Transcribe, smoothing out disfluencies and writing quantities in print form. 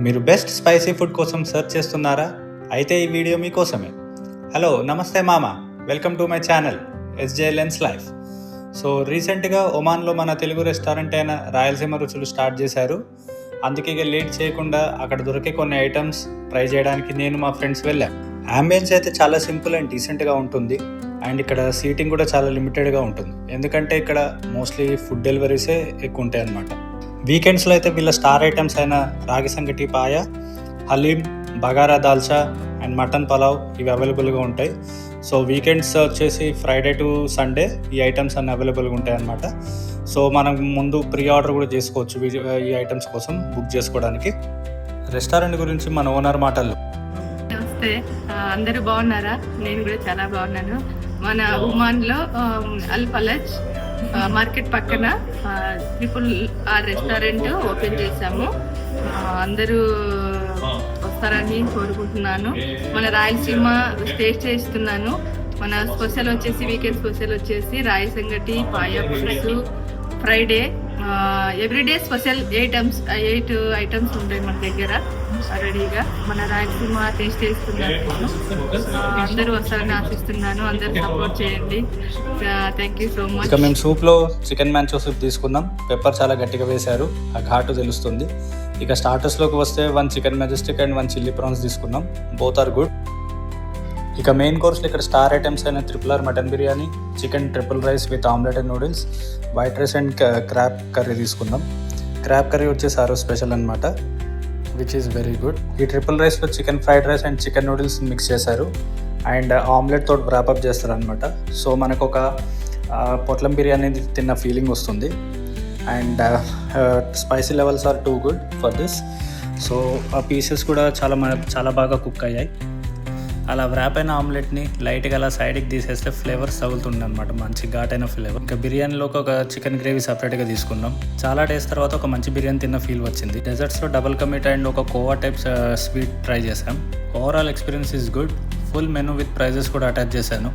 మీరు best spicy food కోసం search చేస్తున్నారా? అయితే ఈ వీడియో మీకోసమే. హలో, నమస్తే మామ, welcome to my channel SJ lens life. So రీసెంట్గా ఒమాన్లో మన తెలుగు రెస్టారెంట్ అయిన రాయలసీమ రుచులు స్టార్ట్ చేశారు. అందుకే ఇక లేట్ చేయకుండా అక్కడ దొరికే కొన్ని ఐటమ్స్ ట్రై చేయడానికి నేను మా ఫ్రెండ్స్ వెళ్ళాం. అంబియన్స్ అయితే చాలా సింపుల్ అండ్ డీసెంట్గా ఉంటుంది. అండ్ ఇక్కడ సీటింగ్ కూడా చాలా లిమిటెడ్గా ఉంటుంది, ఎందుకంటే ఇక్కడ మోస్ట్లీ ఫుడ్ డెలివరీసే ఎక్కువ ఉంటాయి అన్నమాట. వీకెండ్స్లో అయితే వీళ్ళ స్టార్ ఐటమ్స్ అయిన రాగి సంగటి పాయ, హలీం, బగారా దాల్చా అండ్ మటన్ పలావ్ ఇవి అవైలబుల్గా ఉంటాయి. సో వీకెండ్స్ వచ్చేసి ఫ్రైడే టు సండే ఈ ఐటమ్స్ అన్నీ అవైలబుల్గా ఉంటాయి అన్నమాట. సో మనం ముందు ప్రీ ఆర్డర్ కూడా చేసుకోవచ్చు ఈ ఐటమ్స్ కోసం బుక్ చేసుకోవడానికి. రెస్టారెంట్ గురించి మన ఓనర్ మాటల్లో. నమస్తే, అందరూ బాగున్నారా? నేను కూడా చాలా బాగున్నాను. మన ఒమాన్లో అల్ ఫలజ్ మార్కెట్ పక్కన RRR రెస్టారెంట్ ఓపెన్ చేశాము. అందరూ వస్తారని కోరుకుంటున్నాను. మన రాయలసీమ టేస్ట్ చేస్తున్నాను. మన స్పెషల్ వచ్చేసి వీకెండ్ స్పెషల్ వచ్చేసి రాయి సంగటి, పాయ పులుసు, ఫ్రైడే ఎవ్రీడే స్పెషల్ 8 ఐటమ్స్ ఉంటాయి మన దగ్గర రెడీగా. మన రాయలసీమ టేస్ట్ చేస్తున్నాను. అందరూ వస్తారని ఆశిస్తున్నాను. అందరూ సపోర్ట్ చేయండి. Thank you so much. ఇక మేము సూప్లో చికెన్ మ్యాంచో సూప్ తీసుకున్నాం. పెప్పర్ చాలా గట్టిగా వేశారు, ఆ ఘాటు తెలుస్తుంది. ఇక స్టార్టర్స్లోకి వస్తే 1 chicken majestic and 1 chilli prawns తీసుకున్నాం. Both are good. ఇక మెయిన్ కోర్స్లో ఇక్కడ స్టార్ ఐటమ్స్ అయిన RRR mutton biryani, chicken triple rice with omelette and noodles, white rice and crab curry తీసుకున్నాం. క్రాబ్ కర్రీ వచ్చేసి ఆరో స్పెషల్ అనమాట, విచ్ ఈస్ వెరీ గుడ్. ఈ ట్రిపుల్ రైస్లో chicken fried rice and chicken noodles mix చేశారు and omelette తోటి wrap up చేస్తారు అనమాట. సో మనకు ఒక పొట్లం బిర్యానీ తిన్న ఫీలింగ్ వస్తుంది. And spicy levels are too good for this. So ఆ పీసెస్ కూడా చాలా బాగా కుక్ అయ్యాయి. అలా వ్రాప్ అయిన ఆమ్లెట్ని లైట్గా అలా సైడ్కి తీసేస్తే ఫ్లేవర్స్ తగులుతుండే అనమాట, మంచి ఘాటైన ఫ్లేవర్. ఇంకా బిర్యానీలోకి ఒక చికెన్ గ్రేవీ సపరేట్గా తీసుకున్నాం. చాలా డేస్ తర్వాత ఒక మంచి బిర్యానీ తిన్న ఫీల్ వచ్చింది. డెజర్ట్స్లో డబుల్ కా మీఠా అండ్ ఒక కోవా టైప్ స్వీట్ ట్రై చేశాం. Overall experience is good. Full menu with prices కూడా అటాచ్ చేశాను.